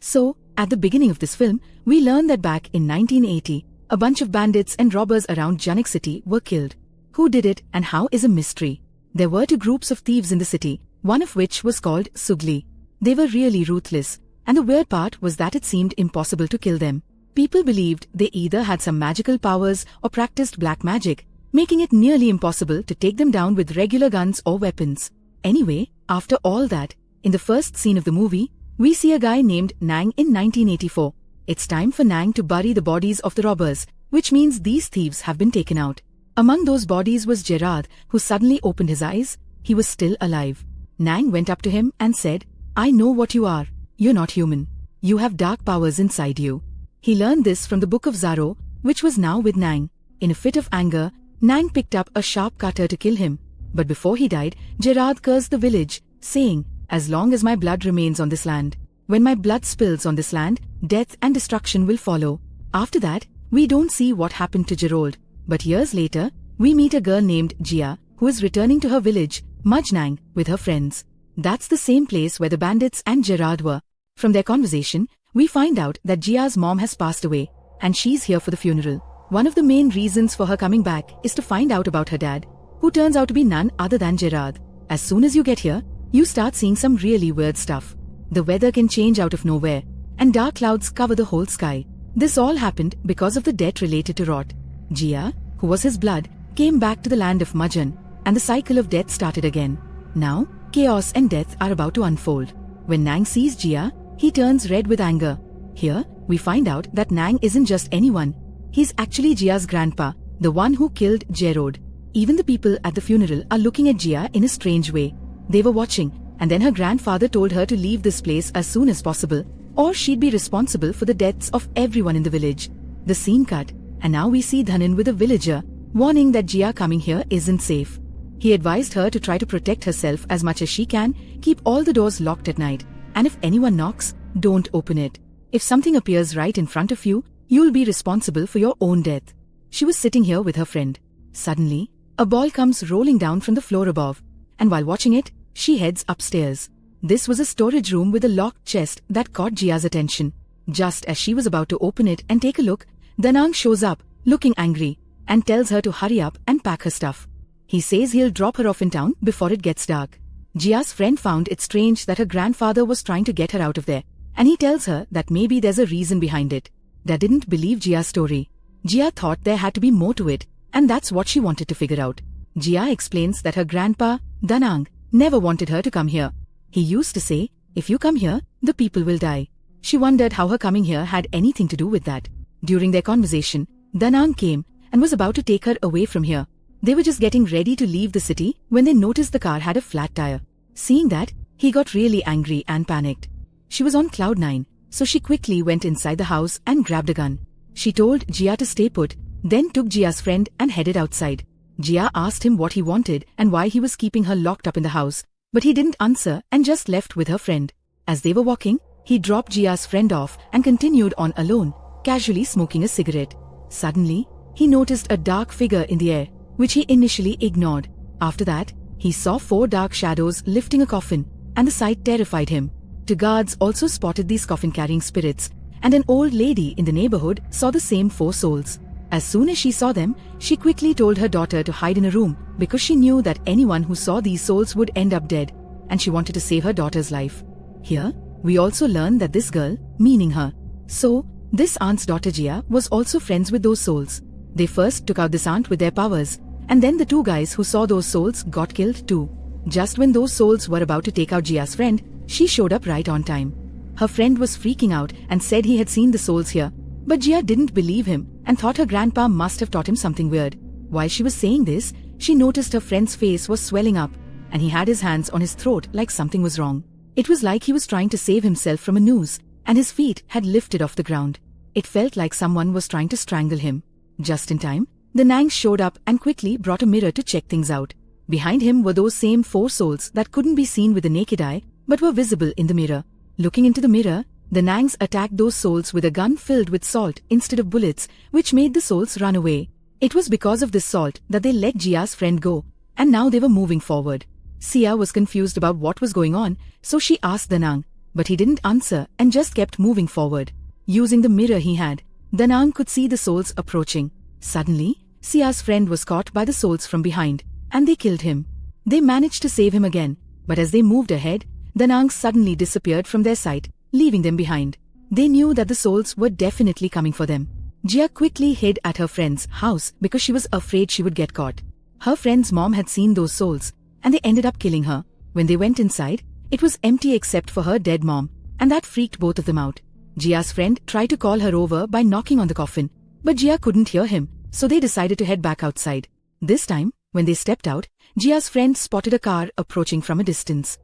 So, at the beginning of this film, we learn that back in 1980, a bunch of bandits and robbers around Janik city were killed. Who did it and how is a mystery. There were two groups of thieves in the city, one of which was called Sugli. They were really ruthless, and the weird part was that it seemed impossible to kill them. People believed they either had some magical powers or practiced black magic, making it nearly impossible to take them down with regular guns or weapons. Anyway, after all that, in the first scene of the movie, we see a guy named Nang in 1984. It's time for Nang to bury the bodies of the robbers, which means these thieves have been taken out. Among those bodies was Gerard, who suddenly opened his eyes. He was still alive. Nang went up to him and said, "I know what you are. You're not human. You have dark powers inside you." He learned this from the Book of Zaro, which was now with Nang. In a fit of anger, Nang picked up a sharp cutter to kill him. But before he died, Gerard cursed the village, saying, "As long as my blood remains on this land, when my blood spills on this land, death and destruction will follow." After that, we don't see what happened to Gerald. But years later, we meet a girl named Jia, who is returning to her village, Majnang, with her friends. That's the same place where the bandits and Gerard were. From their conversation, we find out that Jia's mom has passed away, and she's here for the funeral. One of the main reasons for her coming back is to find out about her dad, who turns out to be none other than Gerard. As soon as you get here, you start seeing some really weird stuff. The weather can change out of nowhere, and dark clouds cover the whole sky. This all happened because of the debt related to rot. Jia, who was his blood, came back to the land of Majan, and the cycle of death started again. Now, chaos and death are about to unfold. When Nang sees Jia, he turns red with anger. Here, we find out that Nang isn't just anyone. He's actually Jia's grandpa, the one who killed Gerard. Even the people at the funeral are looking at Jia in a strange way. They were watching, and then her grandfather told her to leave this place as soon as possible, or she'd be responsible for the deaths of everyone in the village. The scene cut, and now we see Dhanan with a villager, warning that Jia coming here isn't safe. He advised her to try to protect herself as much as she can, keep all the doors locked at night, and if anyone knocks, don't open it. If something appears right in front of you, you'll be responsible for your own death. She was sitting here with her friend. Suddenly, a ball comes rolling down from the floor above, and while watching it, she heads upstairs. This was a storage room with a locked chest that caught Jia's attention. Just as she was about to open it and take a look, Danang shows up, looking angry, and tells her to hurry up and pack her stuff. He says he'll drop her off in town before it gets dark. Jia's friend found it strange that her grandfather was trying to get her out of there, and he tells her that maybe there's a reason behind it. Dad didn't believe Jia's story. Jia thought there had to be more to it, and that's what she wanted to figure out. Jia explains that her grandpa, Danang, never wanted her to come here. He used to say, "If you come here, the people will die." She wondered how her coming here had anything to do with that. During their conversation, Danang came and was about to take her away from here. They were just getting ready to leave the city when they noticed the car had a flat tire. Seeing that, he got really angry and panicked. She was on cloud 9, so she quickly went inside the house and grabbed a gun. She told Jia to stay put, then took Jia's friend and headed outside. Jia asked him what he wanted and why he was keeping her locked up in the house, but he didn't answer and just left with her friend. As they were walking, he dropped Jia's friend off and continued on alone, casually smoking a cigarette. Suddenly, he noticed a dark figure in the air, which he initially ignored. After that, he saw 4 dark shadows lifting a coffin, and the sight terrified him. The guards also spotted these coffin-carrying spirits, and an old lady in the neighborhood saw the same 4 souls. As soon as she saw them, she quickly told her daughter to hide in a room because she knew that anyone who saw these souls would end up dead, and she wanted to save her daughter's life. Here, we also learn that this girl, meaning her, so this aunt's daughter Jia was also friends with those souls. They first took out this aunt with their powers, and then the 2 guys who saw those souls got killed too. Just when those souls were about to take out Jia's friend, she showed up right on time. Her friend was freaking out and said he had seen the souls here, but Jia didn't believe him and thought her grandpa must have taught him something weird. While she was saying this, she noticed her friend's face was swelling up, and he had his hands on his throat like something was wrong. It was like he was trying to save himself from a noose, and his feet had lifted off the ground. It felt like someone was trying to strangle him. Just in time, the Nangs showed up and quickly brought a mirror to check things out. Behind him were those same 4 souls that couldn't be seen with the naked eye, but were visible in the mirror. Looking into the mirror, the Nangs attacked those souls with a gun filled with salt instead of bullets, which made the souls run away. It was because of this salt that they let Jia's friend go, and now they were moving forward. Sia was confused about what was going on, so she asked the Nang, but he didn't answer and just kept moving forward. Using the mirror he had, Danang could see the souls approaching. Suddenly, Sia's friend was caught by the souls from behind, and they killed him. They managed to save him again, but as they moved ahead, Danang suddenly disappeared from their sight, leaving them behind. They knew that the souls were definitely coming for them. Jia quickly hid at her friend's house because she was afraid she would get caught. Her friend's mom had seen those souls, and they ended up killing her. When they went inside, it was empty except for her dead mom, and that freaked both of them out. Jia's friend tried to call her over by knocking on the coffin, but Jia couldn't hear him, so they decided to head back outside. This time, when they stepped out, Jia's friend spotted a car approaching from a distance.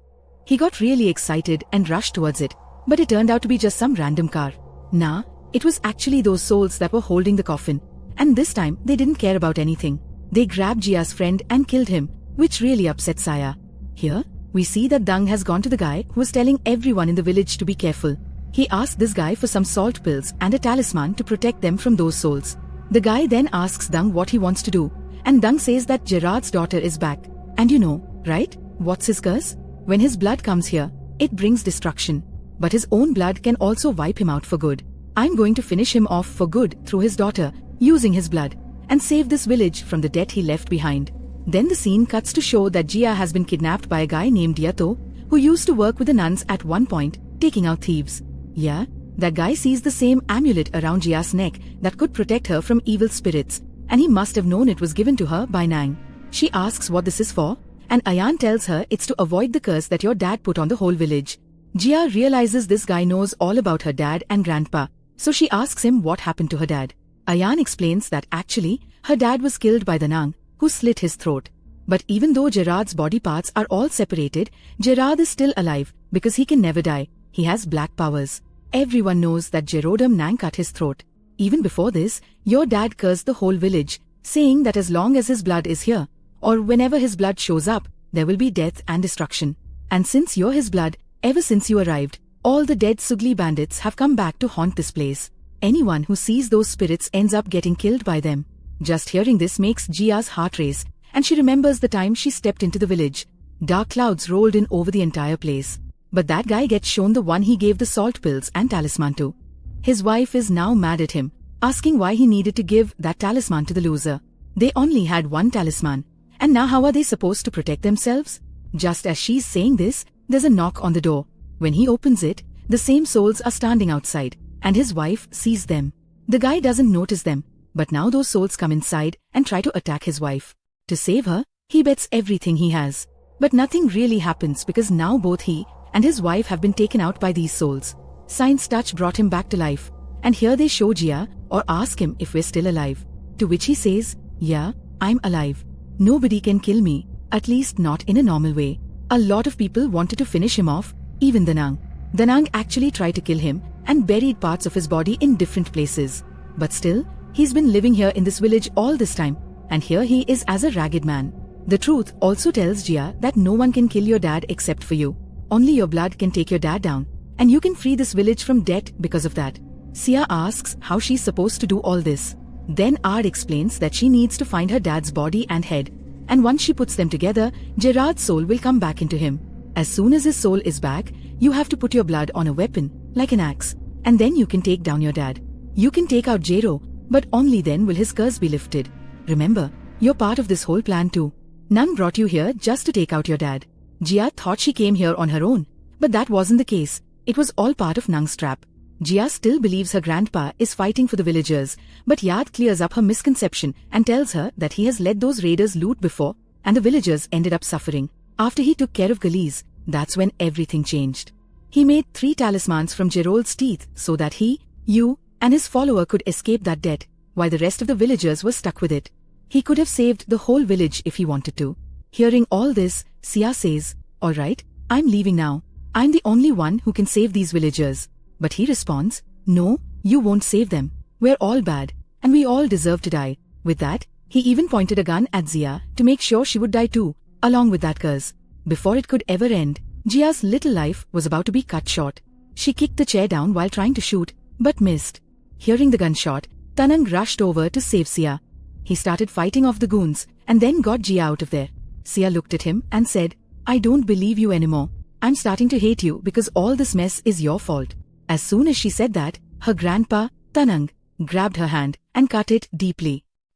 He got really excited and rushed towards it, but it turned out to be just some random car. Nah, it was actually those souls that were holding the coffin, and this time they didn't care about anything. They grabbed Jia's friend and killed him, which really upset Saya. Here, we see that Dang has gone to the guy who was telling everyone in the village to be careful. He asked this guy for some salt pills and a talisman to protect them from those souls. The guy then asks Dang what he wants to do, and Dang says that Gerard's daughter is back. And you know, right? What's his curse? When his blood comes here, it brings destruction. But his own blood can also wipe him out for good. I'm going to finish him off for good through his daughter, using his blood, and save this village from the death he left behind. Then the scene cuts to show that Jia has been kidnapped by a guy named Yato, who used to work with the nuns at one point, taking out thieves. Yeah, that guy sees the same amulet around Jia's neck that could protect her from evil spirits, and he must have known it was given to her by Nang. She asks what this is for, and Ayan tells her it's to avoid the curse that your dad put on the whole village. Jia realizes this guy knows all about her dad and grandpa, so she asks him what happened to her dad. Ayan explains that actually, her dad was killed by the Nang, who slit his throat. But even though Gerard's body parts are all separated, Gerard is still alive because he can never die. He has black powers. Everyone knows that Gerodam Nang cut his throat. Even before this, your dad cursed the whole village, saying that as long as his blood is here, or whenever his blood shows up, there will be death and destruction. And since you're his blood, ever since you arrived, all the dead Sugli bandits have come back to haunt this place. Anyone who sees those spirits ends up getting killed by them. Just hearing this makes Jia's heart race, and she remembers the time she stepped into the village. Dark clouds rolled in over the entire place. But that guy gets shown the one he gave the salt pills and talisman to. His wife is now mad at him, asking why he needed to give that talisman to the loser. They only had one talisman, and now how are they supposed to protect themselves? Just as she's saying this, there's a knock on the door. When he opens it, the same souls are standing outside, and his wife sees them. The guy doesn't notice them, but now those souls come inside and try to attack his wife. To save her, he bets everything he has. But nothing really happens because now both he and his wife have been taken out by these souls. Science touch brought him back to life, and here they show Jia or ask him if we're still alive. To which he says, yeah, I'm alive. Nobody can kill me, at least not in a normal way. A lot of people wanted to finish him off, even the Nang. The Nang actually tried to kill him and buried parts of his body in different places. But still, he's been living here in this village all this time, and here he is as a ragged man. The truth also tells Jia that no one can kill your dad except for you. Only your blood can take your dad down, and you can free this village from debt because of that. Sia asks how she's supposed to do all this. Then Ard explains that she needs to find her dad's body and head, and once she puts them together, Gerard's soul will come back into him. As soon as his soul is back, you have to put your blood on a weapon, like an axe, and then you can take down your dad. You can take out Jero, but only then will his curse be lifted. Remember, you're part of this whole plan too. Nang brought you here just to take out your dad. Jia thought she came here on her own, but that wasn't the case. It was all part of Nang's trap. Jia still believes her grandpa is fighting for the villagers, but Yad clears up her misconception and tells her that he has let those raiders loot before, and the villagers ended up suffering. After he took care of Galiz, that's when everything changed. He made 3 talismans from Gerald's teeth so that he, you, and his follower could escape that debt, while the rest of the villagers were stuck with it. He could have saved the whole village if he wanted to. Hearing all this, Sia says, alright, I'm leaving now. I'm the only one who can save these villagers. But he responds, no, you won't save them. We're all bad, and we all deserve to die. With that, he even pointed a gun at Zia to make sure she would die too, along with that curse. Before it could ever end, Jia's little life was about to be cut short. She kicked the chair down while trying to shoot, but missed. Hearing the gunshot, Tanang rushed over to save Sia. He started fighting off the goons, and then got Jia out of there. Sia looked at him and said, I don't believe you anymore. I'm starting to hate you because all this mess is your fault." As soon as she said that, her grandpa, Tanang, grabbed her hand and cut it deeply.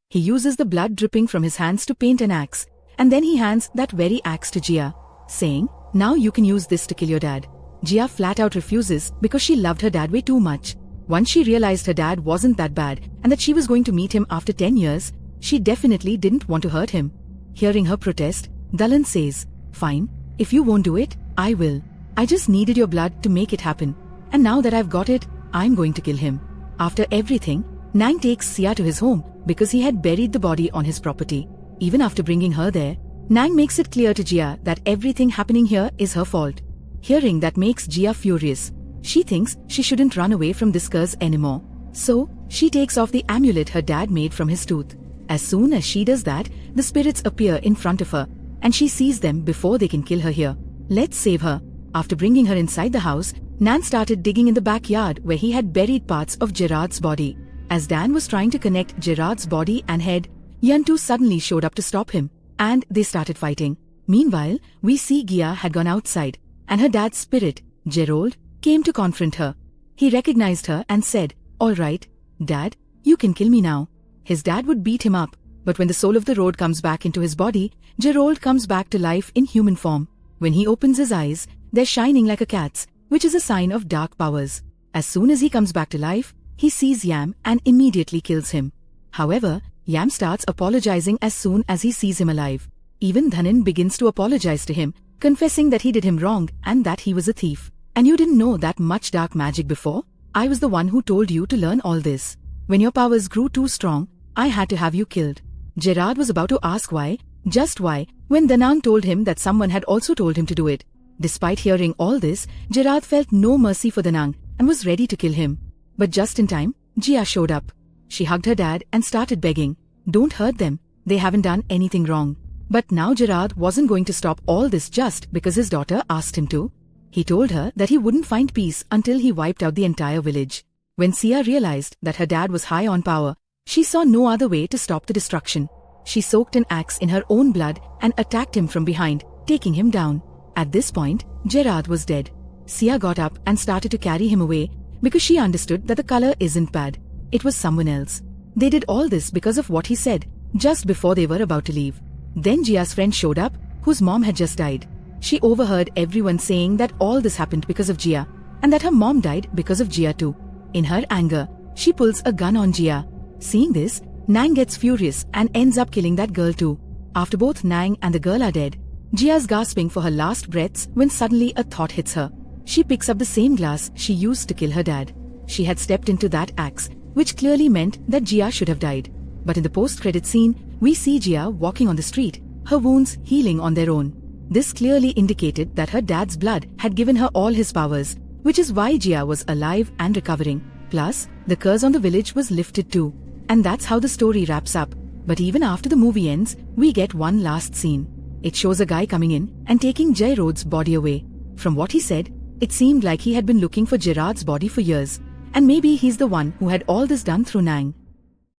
He uses the blood dripping from his hands to paint an axe, and then he hands that very axe to Jia, saying, "Now you can use this to kill your dad." Jia flat out refuses because she loved her dad way too much. Once she realized her dad wasn't that bad and that she was going to meet him after 10 years, she definitely didn't want to hurt him. Hearing her protest, Dalan says, "Fine, if you won't do it, I will. I just needed your blood to make it happen. And now that I've got it, I'm going to kill him." After everything, Nang takes Sia to his home because he had buried the body on his property. Even after bringing her there, Nang makes it clear to Jia that everything happening here is her fault. Hearing that makes Jia furious. She thinks she shouldn't run away from this curse anymore. So, she takes off the amulet her dad made from his tooth. As soon as she does that, the spirits appear in front of her, and she sees them before they can kill her here. Let's save her. After bringing her inside the house, Nan started digging in the backyard where he had buried parts of Gerard's body. As Dan was trying to connect Gerard's body and head, Yantu suddenly showed up to stop him, and they started fighting. Meanwhile, we see Gia had gone outside, and her dad's spirit, Gerald, came to confront her. He recognized her and said, "All right, Dad, you can kill me now." His dad would beat him up, but when the soul of the road comes back into his body, Gerald comes back to life in human form. When he opens his eyes, they're shining like a cat's, which is a sign of dark powers. As soon as he comes back to life, he sees Yam and immediately kills him. However, Yam starts apologizing as soon as he sees him alive. Even Dhanin begins to apologize to him, confessing that he did him wrong and that he was a thief. "And you didn't know that much dark magic before? I was the one who told you to learn all this. When your powers grew too strong, I had to have you killed." Gerard was about to ask why, just why, when Danang told him that someone had also told him to do it. Despite hearing all this, Gerard felt no mercy for Danang and was ready to kill him. But just in time, Jia showed up. She hugged her dad and started begging, "Don't hurt them, they haven't done anything wrong." But now Gerard wasn't going to stop all this just because his daughter asked him to. He told her that he wouldn't find peace until he wiped out the entire village. When Sia realized that her dad was high on power, she saw no other way to stop the destruction. She soaked an axe in her own blood and attacked him from behind, taking him down. At this point, Gerard was dead. Sia got up and started to carry him away because she understood that the color isn't bad. It was someone else. They did all this because of what he said, just before they were about to leave. Then Jia's friend showed up, whose mom had just died. She overheard everyone saying that all this happened because of Jia, and that her mom died because of Jia too. In her anger, she pulls a gun on Jia. Seeing this, Nang gets furious and ends up killing that girl too. After both Nang and the girl are dead, Jia's gasping for her last breaths when suddenly a thought hits her. She picks up the same glass she used to kill her dad. She had stepped into that axe, which clearly meant that Jia should have died. But in the post-credit scene, we see Jia walking on the street, her wounds healing on their own. This clearly indicated that her dad's blood had given her all his powers, which is why Jia was alive and recovering. Plus, the curse on the village was lifted too. And that's how the story wraps up. But even after the movie ends, we get one last scene. It shows a guy coming in and taking Jairod's body away. From what he said, it seemed like he had been looking for Gerard's body for years. And maybe he's the one who had all this done through Nang.